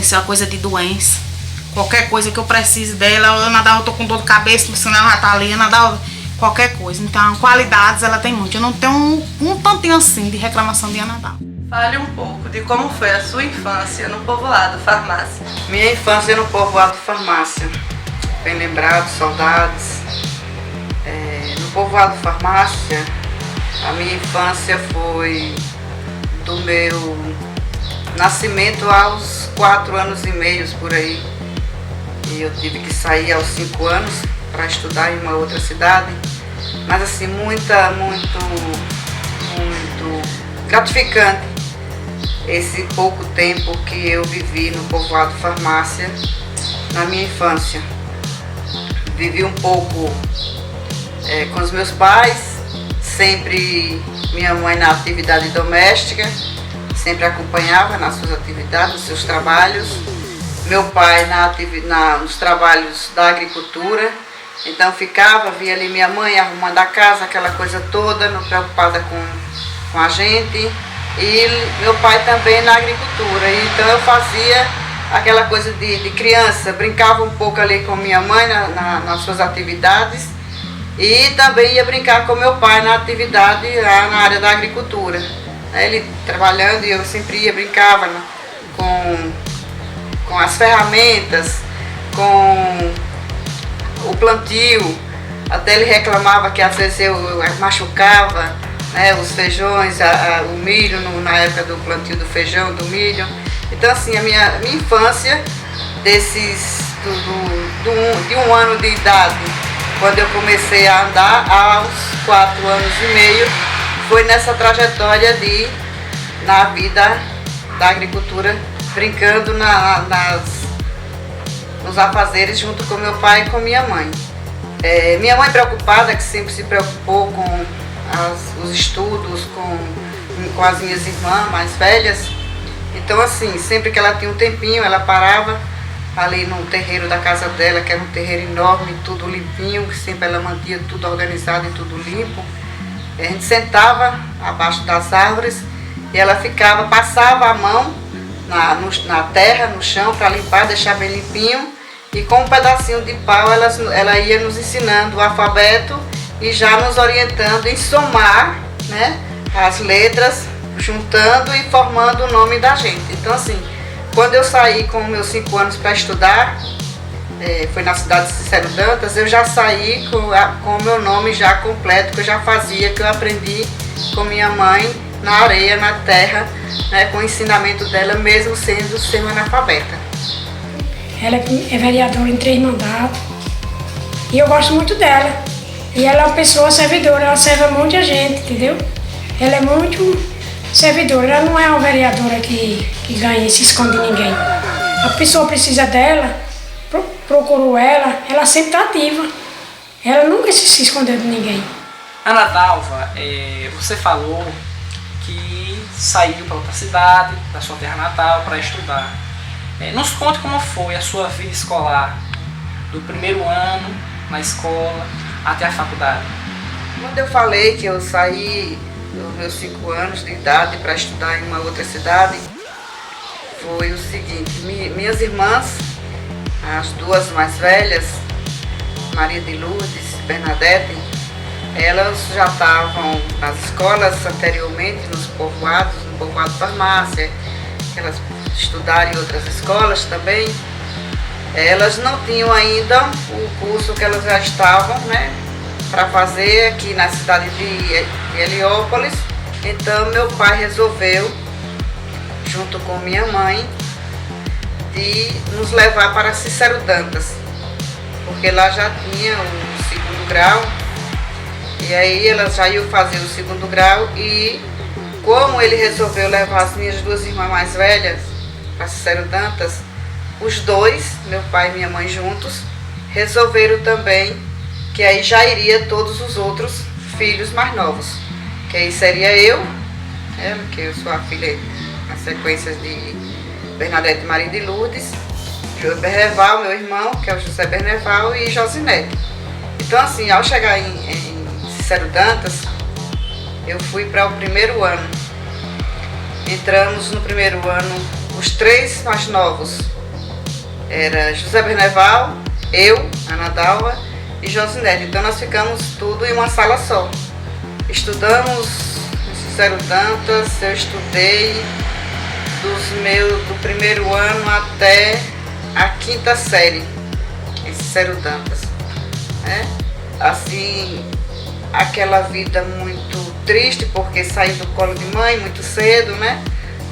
aconteceu a coisa de doença. Qualquer coisa que eu precise dela, eu nadava, eu tô com dor de cabeça, senão ela já tá ali, eu nadava, qualquer coisa. Então, qualidades ela tem muito. Eu não tenho um tantinho assim de reclamação de Nadal. Fale um pouco de como foi a sua infância no povoado Farmácia. Minha infância no povoado Farmácia. Bem lembrado, saudades. No povoado Farmácia, a minha infância foi do meu nascimento aos 4 anos e meio por aí. E eu tive que sair aos 5 anos para estudar em uma outra cidade. Mas assim, muito gratificante esse pouco tempo que eu vivi no povoado Farmácia na minha infância. Vivi um pouco com os meus pais, sempre minha mãe na atividade doméstica, sempre acompanhava nas suas atividades, nos seus trabalhos. Meu pai nos trabalhos da agricultura, então via ali minha mãe arrumando a casa, aquela coisa toda, não preocupada com a gente. E meu pai também na agricultura, então eu fazia aquela coisa de criança, brincava um pouco ali com minha mãe nas suas atividades e também ia brincar com meu pai na atividade lá na área da agricultura. Ele trabalhando e eu sempre brincava com as ferramentas, com o plantio, até ele reclamava que às vezes eu machucava, né, os feijões, o milho na época do plantio do feijão, do milho. Então assim, a minha infância, de 1 ano de idade, quando eu comecei a andar, aos 4 anos e meio, foi nessa trajetória na vida da agricultura, brincando nos afazeres junto com meu pai e com minha mãe. Minha mãe preocupada, que sempre se preocupou com os estudos, com as minhas irmãs mais velhas. Então assim, sempre que ela tinha um tempinho, ela parava ali no terreiro da casa dela, que era um terreiro enorme, tudo limpinho, que sempre ela mantinha tudo organizado e tudo limpo. A gente sentava abaixo das árvores e ela passava a mão na terra, no chão, para limpar, deixar bem limpinho. E com um pedacinho de pau ela ia nos ensinando o alfabeto e já nos orientando em somar, né, as letras, juntando e formando o nome da gente. Então assim, quando eu saí com meus 5 anos para estudar, foi na cidade de Cicero Dantas, eu já saí com o meu nome já completo, que eu já fazia, que eu aprendi com minha mãe na areia, na terra, né, com o ensinamento dela, mesmo sendo semi-analfabeta. Ela é vereadora em 3 mandatos e eu gosto muito dela. E ela é uma pessoa servidora, ela serve muita gente, entendeu? Ela é muito servidora, ela não é uma vereadora que ganha e se esconde de ninguém. A pessoa precisa dela, procurou ela sempre está ativa. Ela nunca se escondeu de ninguém. Ana Dalva, você falou que saiu para outra cidade, da sua terra natal, para estudar. Nos conte como foi a sua vida escolar, do primeiro ano na escola até a faculdade. Quando eu falei que eu saí dos meus 5 anos de idade para estudar em uma outra cidade, foi o seguinte: minhas irmãs, as 2 mais velhas, Maria de Lourdes e Bernadette, elas já estavam nas escolas anteriormente, nos povoados, no povoado Farmácia, elas estudaram em outras escolas também. Elas não tinham ainda o curso que elas já estavam, né, para fazer aqui na cidade de Heliópolis. Então meu pai resolveu, junto com minha mãe, de nos levar para Cicero Dantas, porque lá já tinha o 2º grau, e aí elas já iam fazer o 2º grau. E como ele resolveu levar as minhas 2 irmãs mais velhas para Cicero Dantas, os 2, meu pai e minha mãe juntos, resolveram também que aí já iria todos os outros filhos mais novos, que aí seria eu, que eu sou a filha na sequência de Bernadette Maria de Lourdes, Berneval, meu irmão, que é o José Berneval, e Josinete. Então assim, ao chegar em Cicero Dantas, eu fui para o 1º ano. Entramos no 1º ano os 3 mais novos, Era José Berneval, eu, Ana Dalva e Josinete. Então nós ficamos tudo em uma sala só. Estudamos em Cicero Dantas, eu estudei do primeiro ano até a 5ª série em Cicero Dantas. Né? Assim, aquela vida muito triste, porque saí do colo de mãe muito cedo, né?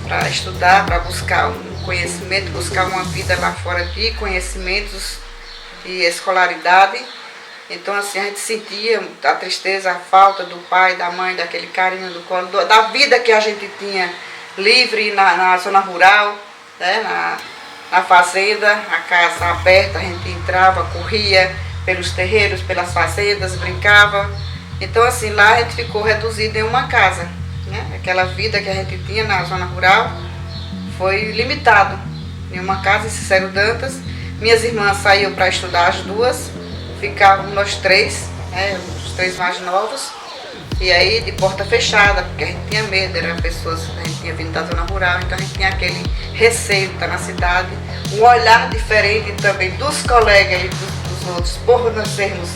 Para estudar, para buscar um conhecimento, buscar uma vida lá fora de conhecimentos e escolaridade. Então assim, a gente sentia a tristeza, a falta do pai, da mãe, daquele carinho do colo, da vida que a gente tinha livre na zona rural, né? Na fazenda, a casa aberta, a gente entrava, corria pelos terreiros, pelas fazendas, brincava. Então assim, lá a gente ficou reduzido em uma casa, né? Aquela vida que a gente tinha na zona rural foi limitado em uma casa em Cicero Dantas. Minhas irmãs saíram para estudar, as duas, ficávamos nós três, né? Os três mais novos, e aí de porta fechada, porque a gente tinha medo, eram pessoas, a gente tinha vindo da zona rural, então a gente tinha aquele receio de estar na cidade, um olhar diferente também dos colegas e dos outros, por nós sermos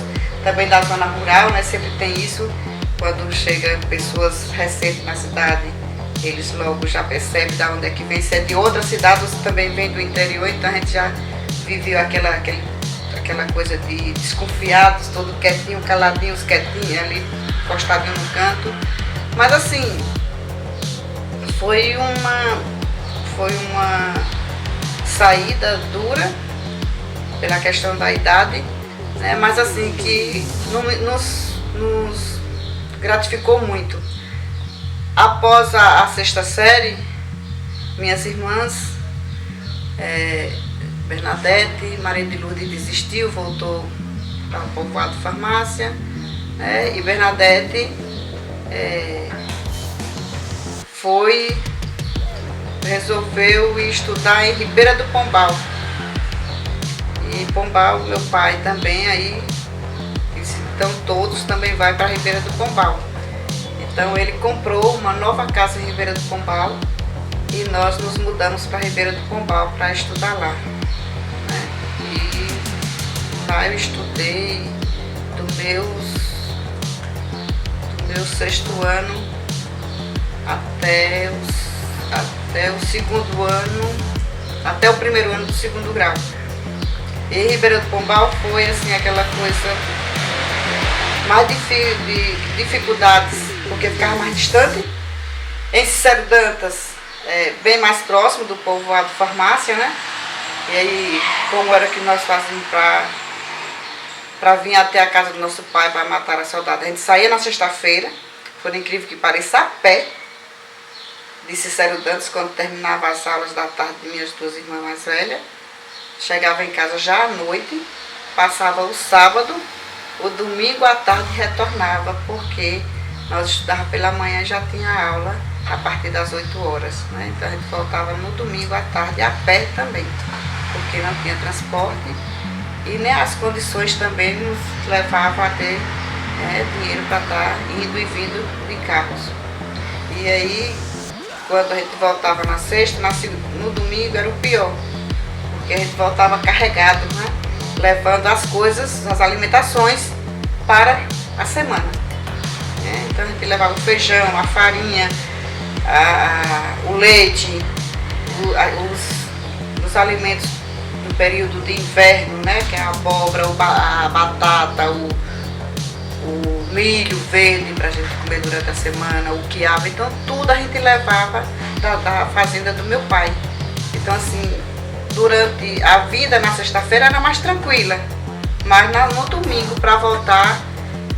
também da zona rural, né? Sempre tem isso, quando chegam pessoas recentes na cidade, eles logo já percebem de onde é que vem, se é de outra cidade ou se também vem do interior, então a gente já viveu aquela coisa de desconfiados, todo quietinho, caladinhos, quietinho, ali encostadinho no canto. Mas assim, foi uma saída dura pela questão da idade, né? Mas assim, que nos gratificou muito. Após a 6ª série, minhas irmãs, Bernadette, Maria de Lourdes desistiu, voltou para o povoado Farmácia, né? E Bernadette resolveu ir estudar em Ribeira do Pombal. E Pombal, meu pai também, aí, então todos também vai para Ribeira do Pombal. Então ele comprou uma nova casa em Ribeira do Pombal e nós nos mudamos para Ribeira do Pombal para estudar lá. Né? E lá eu estudei do meu 6º ano até o 2º ano, até o 1º ano do 2º grau. E Ribeira do Pombal foi assim aquela coisa mais de dificuldades, porque ficava mais distante. Em Cicero Dantas, bem mais próximo do povoado Farmácia, né? E aí, como era que nós fazíamos para vir até a casa do nosso pai para matar a saudade? A gente saía na sexta-feira, por incrível que pareça, a pé, de Cicero Dantas, quando terminava as aulas da tarde de minhas duas irmãs mais velhas. Chegava em casa já à noite, passava o sábado, o domingo à tarde retornava, porque nós estudávamos pela manhã e já tinha aula a partir das 8 horas. Né? Então a gente voltava no domingo à tarde a pé também, porque não tinha transporte e nem as condições também nos levavam a ter dinheiro para estar indo e vindo de carros. E aí, quando a gente voltava na sexta, no domingo era o pior, porque a gente voltava carregado, né? Levando as coisas, as alimentações para a semana. Então a gente levava o feijão, a farinha, o leite, os alimentos do período de inverno, né? Que é a abóbora, a batata, o milho verde para a gente comer durante a semana, o quiabo. Então tudo a gente levava da fazenda do meu pai. Então assim, durante a vida na sexta-feira era mais tranquila, mas no domingo para voltar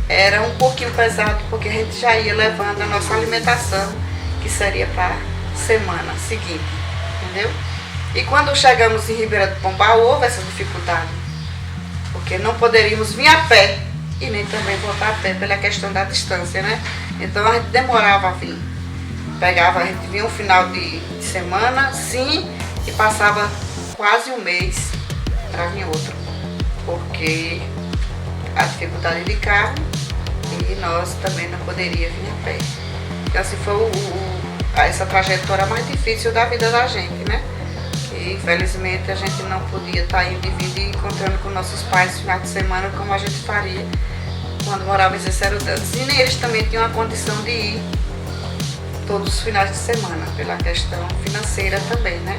era um pouquinho pesado, porque a gente já ia levando a nossa alimentação, que seria para a semana seguinte, entendeu? E quando chegamos em Ribeira do Pombal, houve essa dificuldade, porque não poderíamos vir a pé e nem também voltar a pé pela questão da distância, né? Então a gente demorava a vir. A gente vinha um final de semana, sim, e passava quase um mês para vir outro, porque a dificuldade de carro e nós também não poderíamos vir a pé. Então assim foi essa trajetória mais difícil da vida da gente, né? E infelizmente a gente não podia estar indo e vindo e encontrando com nossos pais no final de semana como a gente faria quando morava em Zé Dantas. E nem eles também tinham a condição de ir todos os finais de semana, pela questão financeira também, né?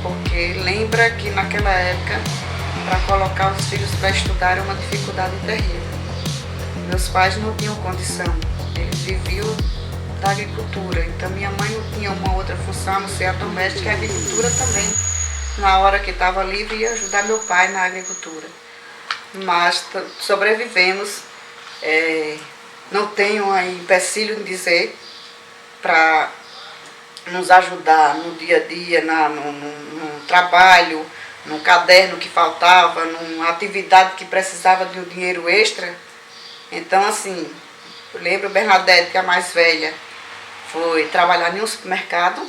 Porque lembra que naquela época, para colocar os filhos para estudar era uma dificuldade terrível. Meus pais não tinham condição, eles viviam da agricultura, então minha mãe não tinha uma outra função a não ser a doméstica e a agricultura também. Na hora que estava livre, ia ajudar meu pai na agricultura. Mas sobrevivemos, não tenho aí empecilho em dizer, para nos ajudar no dia a dia, no trabalho, no caderno que faltava, numa atividade que precisava de um dinheiro extra. Então, assim, eu lembro Bernadette, que é a mais velha, foi trabalhar em um supermercado,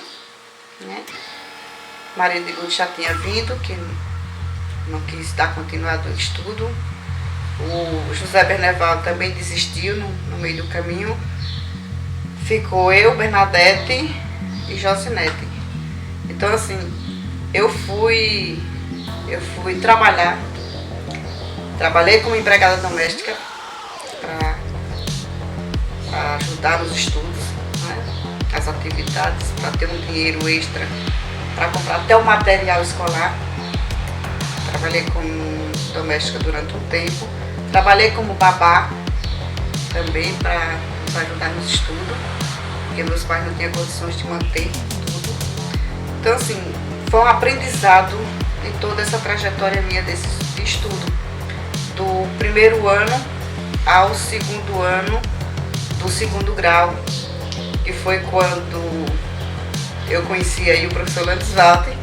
né? Maria de Lourdes já tinha vindo, que não quis dar continuidade ao estudo. O José Berneval também desistiu no meio do caminho. Ficou eu, Bernadette e Josinete. Então, assim, eu fui trabalhar. Trabalhei como empregada doméstica para ajudar nos estudos, né? As atividades, para ter um dinheiro extra, para comprar até o material escolar. Trabalhei como doméstica durante um tempo. Trabalhei como babá também para nos ajudar nos estudos, porque meus pais não tinham condições de manter tudo. Então, assim, foi um aprendizado em toda essa trajetória minha de estudo, do primeiro ano ao segundo ano do segundo grau, que foi quando eu conheci aí o professor Landes Walter,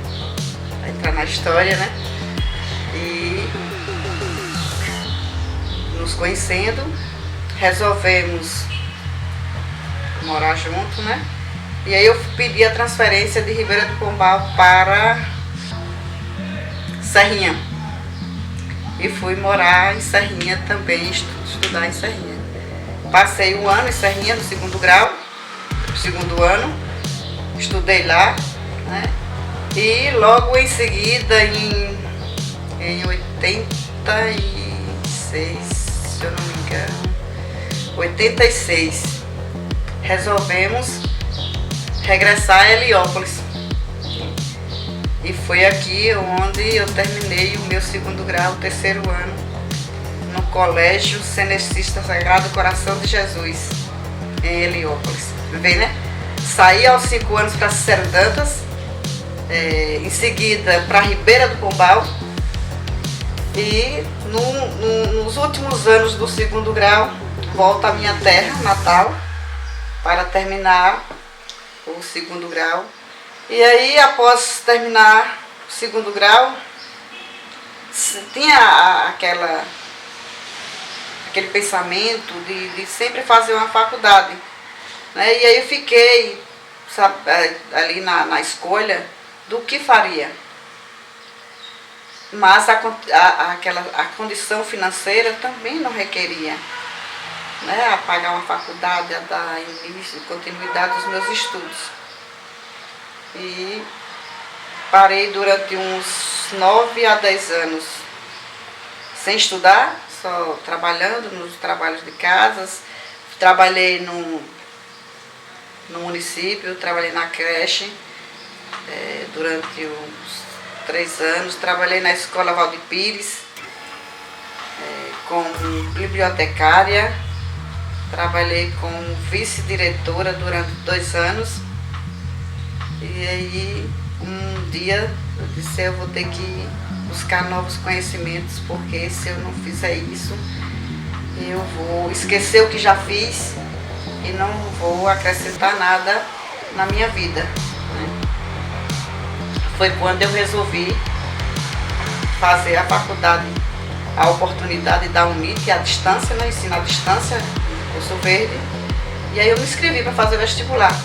para entrar na história, né? E nos conhecendo, resolvemos morar junto, né? E aí eu pedi a transferência de Ribeira do Pombal para Serrinha. E fui morar em Serrinha também, estudar em Serrinha. Passei um ano em Serrinha, no segundo grau, segundo ano, estudei lá, né? E logo em seguida, em 86, se eu não me engano, 86, resolvemos regressar a Heliópolis. E foi aqui onde eu terminei o meu segundo grau, terceiro ano, no Colégio Cenecista Sagrado Coração de Jesus, em Heliópolis. Vê, né? Saí aos 5 anos para Zé Dantas, em seguida para Ribeira do Pombal, e nos últimos anos do segundo grau, volto à minha terra natal para terminar o segundo grau. E aí, após terminar o segundo grau, tinha aquele pensamento de sempre fazer uma faculdade, né? E aí eu fiquei, sabe, ali na escolha do que faria. Mas a condição financeira também não requeria, né, a pagar uma faculdade, a dar início e continuidade aos meus estudos. E parei durante uns 9 a 10 anos sem estudar, só trabalhando nos trabalhos de casas. Trabalhei no município, trabalhei na creche durante uns 3 anos. Trabalhei na escola Valdir Pires como bibliotecária. Trabalhei como vice-diretora durante 2 anos. E aí, um dia, eu disse, eu vou ter que buscar novos conhecimentos, porque se eu não fizer isso, eu vou esquecer o que já fiz e não vou acrescentar nada na minha vida, né? Foi quando eu resolvi fazer a faculdade, a oportunidade da UNIT, à distância, né? Ensino à distância, curso verde, e aí eu me inscrevi para fazer vestibular.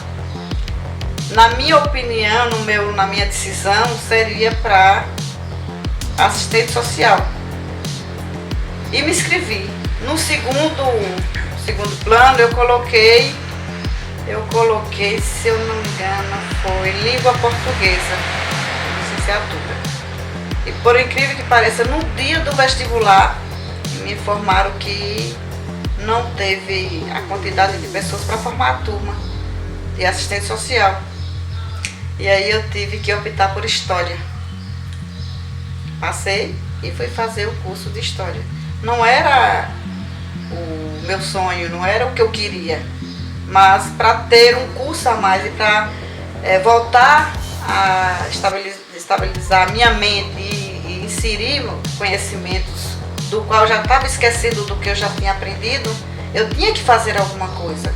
Na minha opinião, na minha decisão, seria para assistente social. E me inscrevi. No segundo plano, eu coloquei, se eu não me engano, foi língua portuguesa. Não sei licenciatura. E por incrível que pareça, no dia do vestibular, me informaram que não teve a quantidade de pessoas para formar a turma de assistente social. E aí eu tive que optar por História. Passei e fui fazer o curso de História. Não era o meu sonho, não era o que eu queria, mas para ter um curso a mais e para voltar a estabilizar a minha mente e inserir conhecimentos do qual eu já estava esquecido do que eu já tinha aprendido, eu tinha que fazer alguma coisa,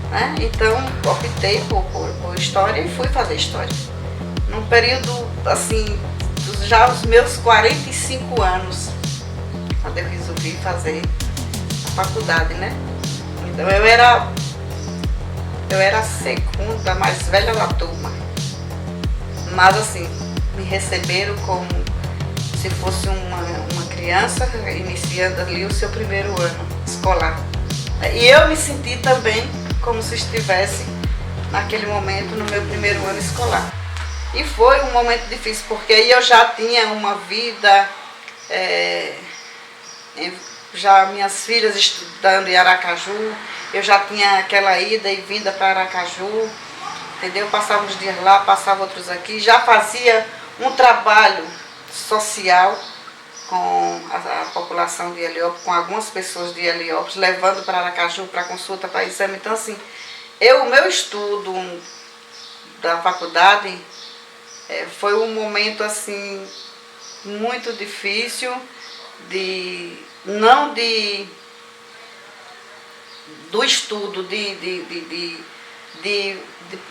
né? Então optei por História e fui fazer História. Num período assim, já os meus 45 anos, quando eu resolvi fazer a faculdade, né? Então eu era a segunda mais velha da turma, mas assim, me receberam como se fosse uma criança iniciando ali o seu primeiro ano escolar. E eu me senti também como se estivesse naquele momento no meu primeiro ano escolar. E foi um momento difícil, porque aí eu já tinha uma vida, já minhas filhas estudando em Aracaju, eu já tinha aquela ida e vinda para Aracaju, entendeu? Passava uns dias lá, passava outros aqui, já fazia um trabalho social com a população de Heliópolis, com algumas pessoas de Heliópolis, levando para Aracaju para consulta, para exame. Então assim, o meu estudo da faculdade foi um momento assim muito difícil do estudo,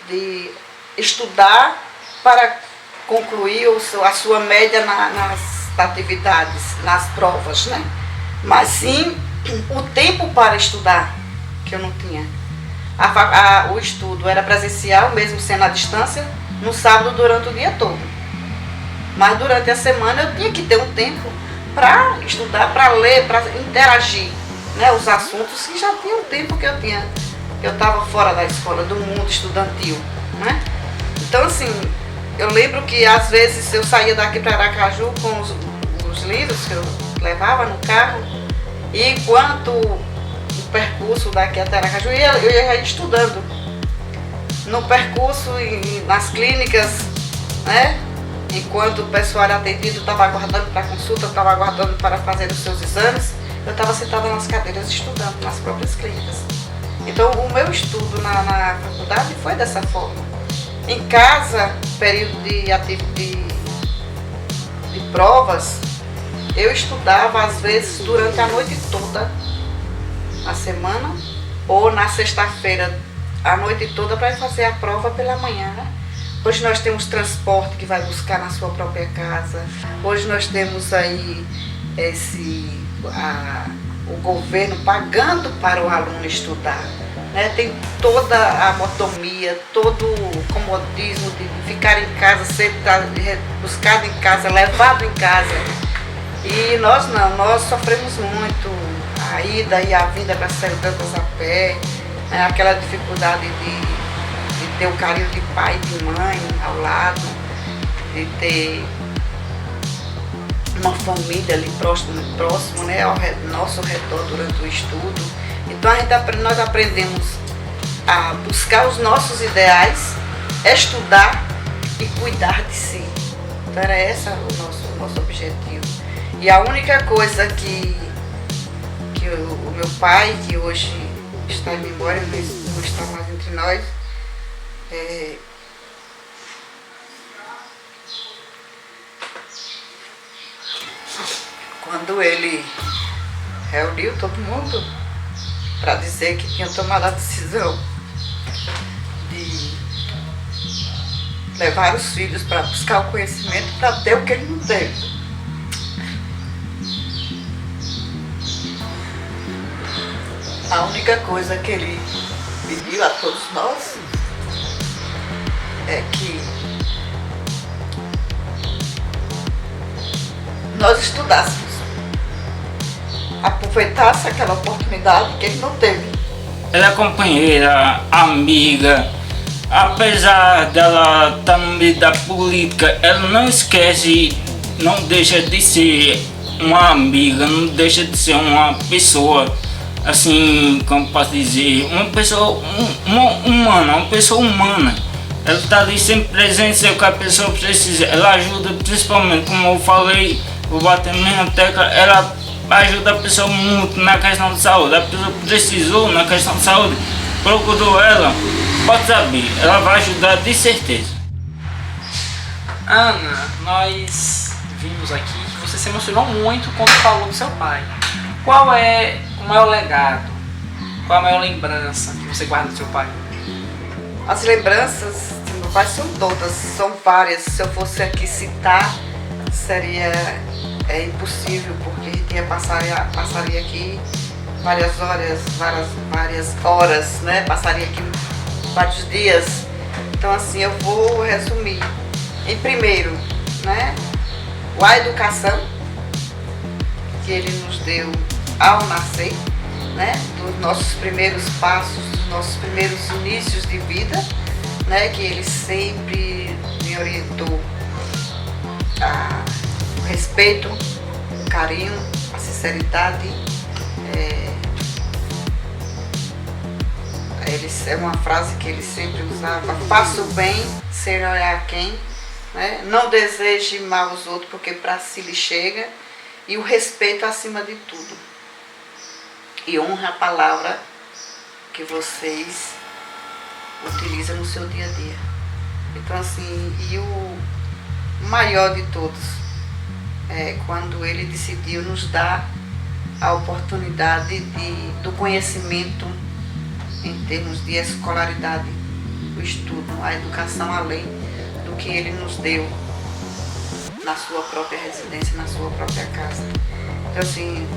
de estudar para concluir a sua média nas atividades, nas provas, né? Mas sim o tempo para estudar, que eu não tinha. O estudo era presencial, mesmo sendo à distância, no sábado durante o dia todo. Mas durante a semana eu tinha que ter um tempo para estudar, para ler, para interagir, né? Os assuntos que já tinha um tempo que eu estava fora da escola, do mundo estudantil, né? Então assim, eu lembro que às vezes eu saía daqui para Aracaju com os livros que eu levava no carro, e enquanto o percurso daqui até Aracaju, eu ia estudando. No percurso, nas clínicas, né? Enquanto o pessoal era atendido, estava aguardando para consulta, estava aguardando para fazer os seus exames, eu estava sentada nas cadeiras estudando, nas próprias clínicas. Então o meu estudo na faculdade foi dessa forma. Em casa, período de provas, eu estudava às vezes durante a noite toda, na semana, ou na sexta-feira, a noite toda, para fazer a prova pela manhã, né? Hoje nós temos transporte que vai buscar na sua própria casa. Hoje nós temos aí o governo pagando para o aluno estudar, né? Tem toda a mordomia, todo o comodismo de ficar em casa, ser buscado em casa, levado em casa. E nós não, nós sofremos muito a ida e a vinda para sair tantas a pé, né? Aquela dificuldade de ter o carinho de pai e de mãe ao lado, de ter uma família ali próximo, né, ao nosso redor durante o estudo. Então nós aprendemos a buscar os nossos ideais, estudar e cuidar de si. Então era esse o nosso objetivo. E a única coisa que o meu pai, que hoje está em memória, mas não está mais entre nós, quando ele reuniu todo mundo para dizer que tinha tomado a decisão de levar os filhos para buscar o conhecimento para ter o que ele não teve. A única coisa que ele pediu a todos nós é que nós estudássemos, aproveitasse aquela oportunidade que ele não teve. Ela é companheira, amiga, apesar dela estar no meio da política, ela não esquece, não deixa de ser uma amiga, não deixa de ser uma pessoa, assim, como posso dizer, uma pessoa humana, uma pessoa humana. Ela está ali sempre presente, se o que a pessoa precisa, ela ajuda, principalmente, como eu falei, vou bater na tecla, ela ajuda a pessoa muito na questão de saúde. A pessoa precisou na questão de saúde, procurou ela, pode saber, ela vai ajudar de certeza. Ana, nós vimos aqui que você se emocionou muito quando falou do seu pai. Qual é o maior legado? Qual a maior lembrança que você guarda do seu pai? As lembranças do meu pai são todas, são várias. Se eu fosse aqui citar, seria impossível, porque a gente passaria aqui várias horas, né? Passaria aqui vários dias. Então assim, eu vou resumir. Em primeiro, né? A educação que ele nos deu ao nascer, né? Dos nossos primeiros passos, dos nossos primeiros inícios de vida, né? Que ele sempre me orientou o respeito, o carinho, a sinceridade. É uma frase que ele sempre usava: faça o bem sem olhar a quem, né? Não deseje mal aos outros, porque para si lhe chega. E o respeito acima de tudo. E honra a palavra que vocês utilizam no seu dia a dia. Então assim, e o maior de todos é quando ele decidiu nos dar a oportunidade do conhecimento em termos de escolaridade, o estudo, a educação além do que ele nos deu na sua própria residência, na sua própria casa. Então assim,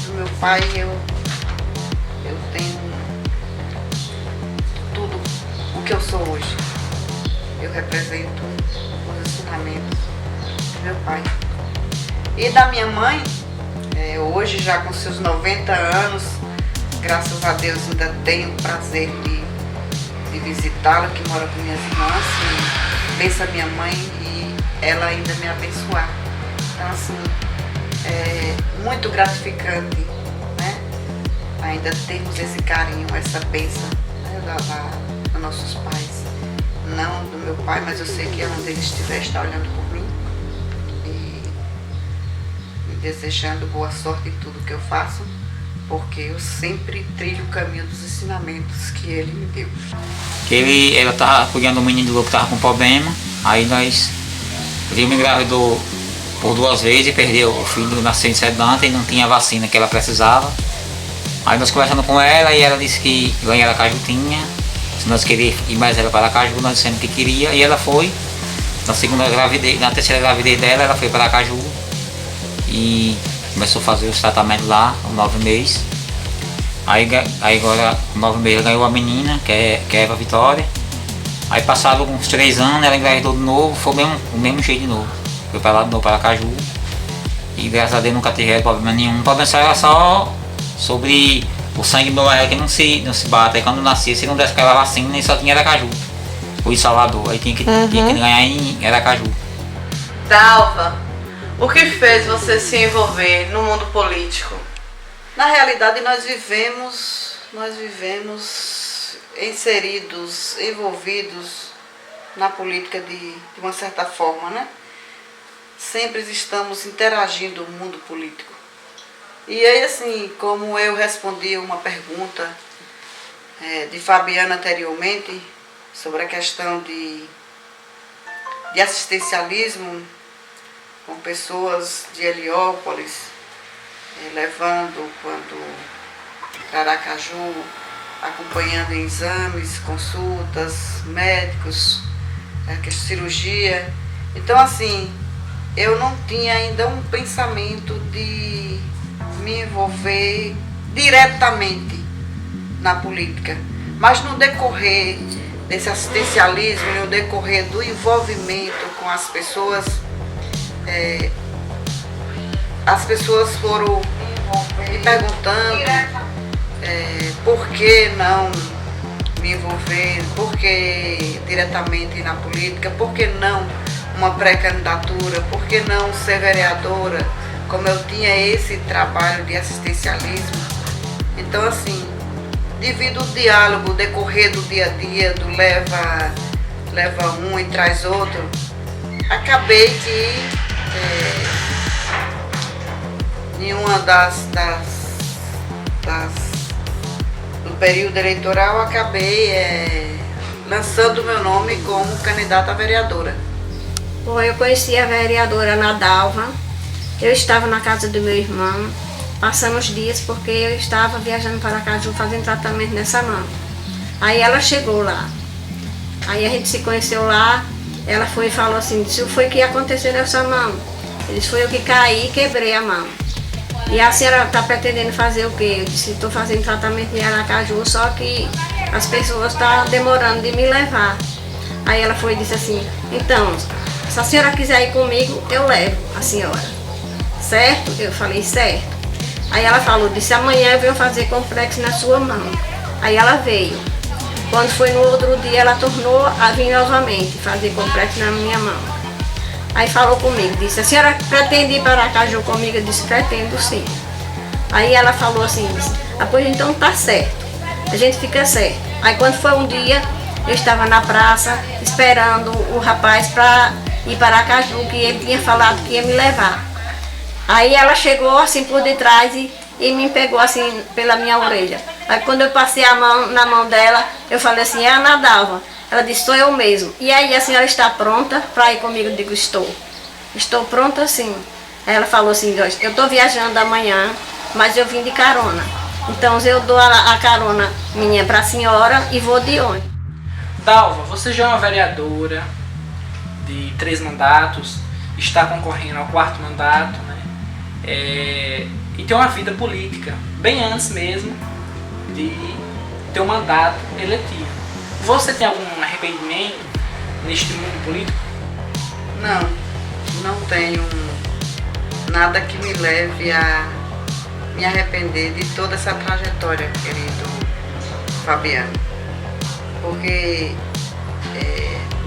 do meu pai eu tenho tudo o que eu sou hoje. Eu represento os ensinamentos do meu pai. E da minha mãe, hoje já com seus 90 anos, graças a Deus ainda tenho o prazer de visitá-la, que mora com minhas irmãs, e pensa minha mãe e ela ainda me abençoar. Então assim, é muito gratificante, né? Ainda temos esse carinho, essa bênção, né, dos nossos pais. Não do meu pai, mas eu sei que onde ele estiver está olhando por mim e me desejando boa sorte em tudo que eu faço, porque eu sempre trilho o caminho dos ensinamentos que ele me deu. Ela estava cuidando do menino que estava com problema, aí ele me engravidou por 2 vezes, perdeu o filho, nasceu em sedante e não tinha a vacina que ela precisava. Aí nós conversando com ela e ela disse que lá em Aracaju tinha, se nós queríamos ir mais ela para Aracaju, nós dissemos que queria, e ela foi. Na terceira gravidez dela, ela foi para Aracaju e começou a fazer os tratamentos lá, com 9 meses. Aí agora, com 9 meses, ela ganhou a menina, que é Eva Vitória. Aí passaram uns 3 anos, ela engravidou de novo, foi o mesmo jeito de novo. Foi para lá de novo, para Aracaju. E graças a Deus nunca teve problema nenhum. O problema era só sobre o sangue do que não se bate. Aí quando nascia, se não desse aquela vacina, nem só tinha Aracaju. Foi em Salvador, aí tinha que ganhar em Aracaju. Dalva, o que fez você se envolver no mundo político? Na realidade, nós vivemos inseridos, envolvidos na política de uma certa forma, né? Sempre estamos interagindo no mundo político. E aí, assim, como eu respondi uma pergunta de Fabiana anteriormente, sobre a questão de assistencialismo com pessoas de Heliópolis, levando para Aracaju, acompanhando em exames, consultas, médicos, cirurgia. Então, assim, eu não tinha ainda um pensamento de me envolver diretamente na política. Mas no decorrer desse assistencialismo, no decorrer do envolvimento com as pessoas foram me perguntando por que não me envolver, por que diretamente na política, por que não uma pré-candidatura, por que não ser vereadora, como eu tinha esse trabalho de assistencialismo. Então, assim, devido ao diálogo, o decorrer do dia a dia, do leva um e traz outro, acabei que em uma no período eleitoral, acabei lançando meu nome como candidata a vereadora. Bom, eu conheci a vereadora Nadalva. Eu estava na casa do meu irmão, passamos dias porque eu estava viajando para Aracaju fazendo tratamento nessa mão. Aí ela chegou lá, aí a gente se conheceu lá, ela foi e falou assim, isso foi o que aconteceu nessa mão. Ele disse, foi eu que caí e quebrei a mão. E a senhora está pretendendo fazer o quê? Eu disse, estou fazendo tratamento em Aracaju, só que as pessoas estão demorando de me levar. Aí ela foi e disse assim, então, se a senhora quiser ir comigo, eu levo a senhora. Certo? Eu falei, certo. Aí ela falou, disse, amanhã eu venho fazer complexo na sua mão. Aí ela veio. Quando foi no outro dia, ela tornou a vir novamente fazer complexo na minha mão. Aí falou comigo, disse, a senhora pretende ir para Aracaju comigo? Eu disse, pretendo sim. Aí ela falou assim, disse, pois então tá certo, a gente fica certo. Aí quando foi um dia, eu estava na praça esperando o rapaz para ir para Aracaju, que ele tinha falado que ia me levar. Aí ela chegou assim por detrás e me pegou assim pela minha orelha. Aí quando eu passei a mão na mão dela, eu falei assim, é a Nadalva. Ela disse, sou eu mesmo. E aí, a senhora está pronta para ir comigo? Eu digo, estou. Estou pronta sim. Aí ela falou assim, eu estou viajando amanhã, mas eu vim de carona. Então eu dou a carona minha para a senhora e vou de ônibus. Dalva, você já é uma vereadora de 3 mandatos, está concorrendo ao 4º mandato, né? E tem uma vida política, bem antes mesmo de ter um mandato eletivo. Você tem algum arrependimento neste mundo político? Não tenho nada que me leve a me arrepender de toda essa trajetória, querido Fabiano. Porque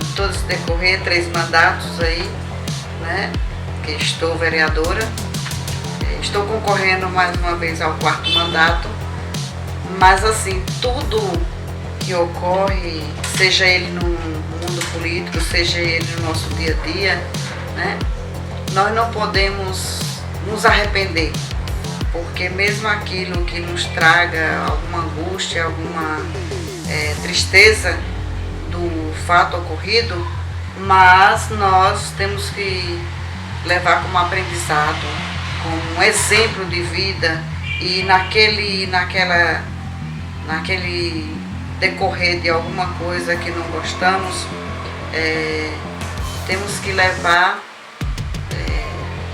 em todo esse decorrer, 3 mandatos aí, né, que estou vereadora, estou concorrendo mais uma vez ao 4º mandato, mas assim, tudo que ocorre, seja ele no mundo político, seja ele no nosso dia a dia, né, nós não podemos nos arrepender, porque mesmo aquilo que nos traga alguma angústia, alguma tristeza do fato ocorrido, mas nós temos que levar como aprendizado, como um exemplo de vida, e naquele decorrer de alguma coisa que não gostamos, temos que levar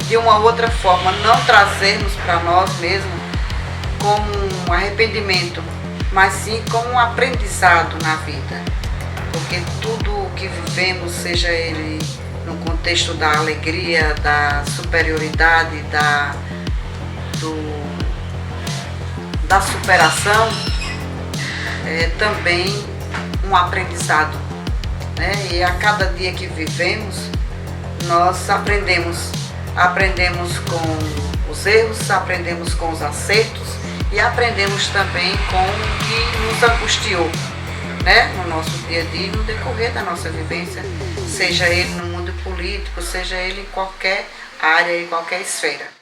de uma outra forma, não trazermos para nós mesmos como um arrependimento, mas sim como um aprendizado na vida. Porque tudo o que vivemos, seja ele no contexto da alegria, da superioridade, da superação, é também um aprendizado, né? E a cada dia que vivemos, nós aprendemos com os erros, aprendemos com os acertos e aprendemos também com o que nos angustiou, né? No nosso dia a dia, no decorrer da nossa vivência, seja ele no mundo político, seja ele em qualquer área, em qualquer esfera.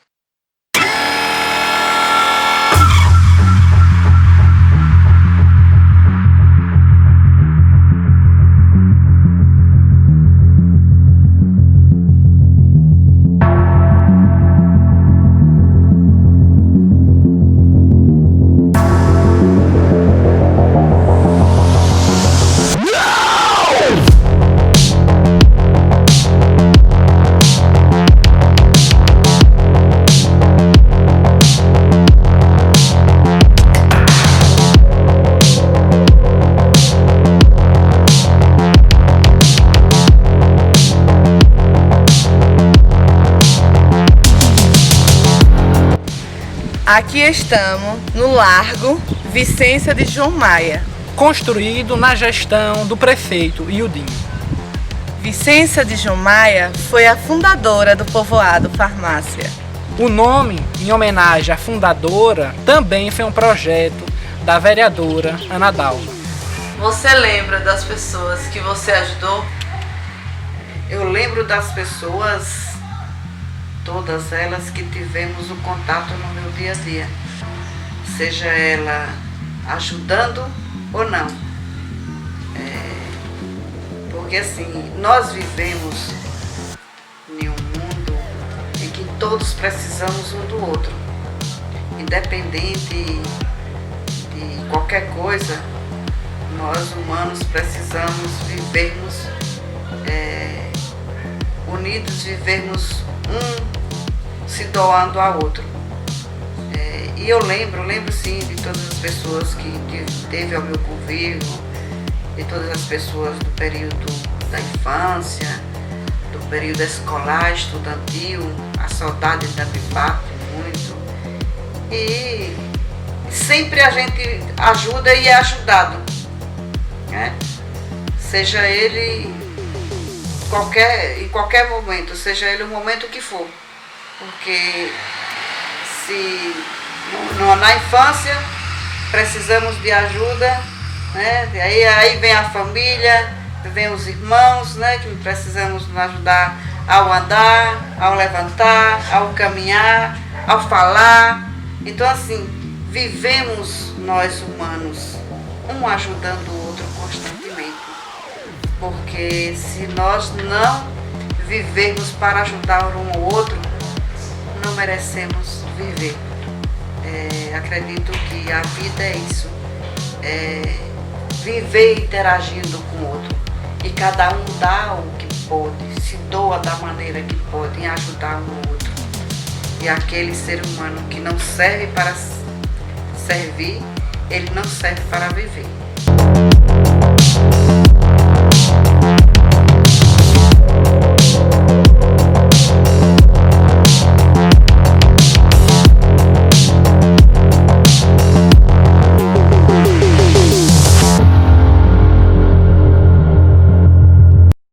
Aqui estamos no Largo Vicência de João Maia, construído na gestão do prefeito Ildinho. Vicência de Jomaia foi a fundadora do povoado Farmácia. O nome, em homenagem à fundadora, também foi um projeto da vereadora Ana Dalva. Você lembra das pessoas que você ajudou? Eu lembro das pessoas, todas elas que tivemos o contato no meu dia a dia, seja ela ajudando ou não. Porque assim, nós vivemos em um mundo em que todos precisamos um do outro. Independente de qualquer coisa, nós humanos precisamos vivermos unidos, vivermos um se doando ao outro. E eu lembro sim de todas as pessoas que teve ao meu convívio, de todas as pessoas do período da infância, do período escolar, estudantil. A saudade ainda me bate muito. E sempre a gente ajuda e é ajudado, né? Seja ele em qualquer momento, seja ele o momento que for. Porque se na infância precisamos de ajuda, né? Aí vem a família, vem os irmãos, né? Que precisamos nos ajudar ao andar, ao levantar, ao caminhar, ao falar. Então assim, vivemos nós humanos, um ajudando o outro constantemente. Porque se nós não vivermos para ajudar um ao outro, não merecemos viver. Acredito que a vida é isso. Viver interagindo com o outro. E cada um dá o que pode, se doa da maneira que pode em ajudar um ao outro. E aquele ser humano que não serve para servir, ele não serve para viver.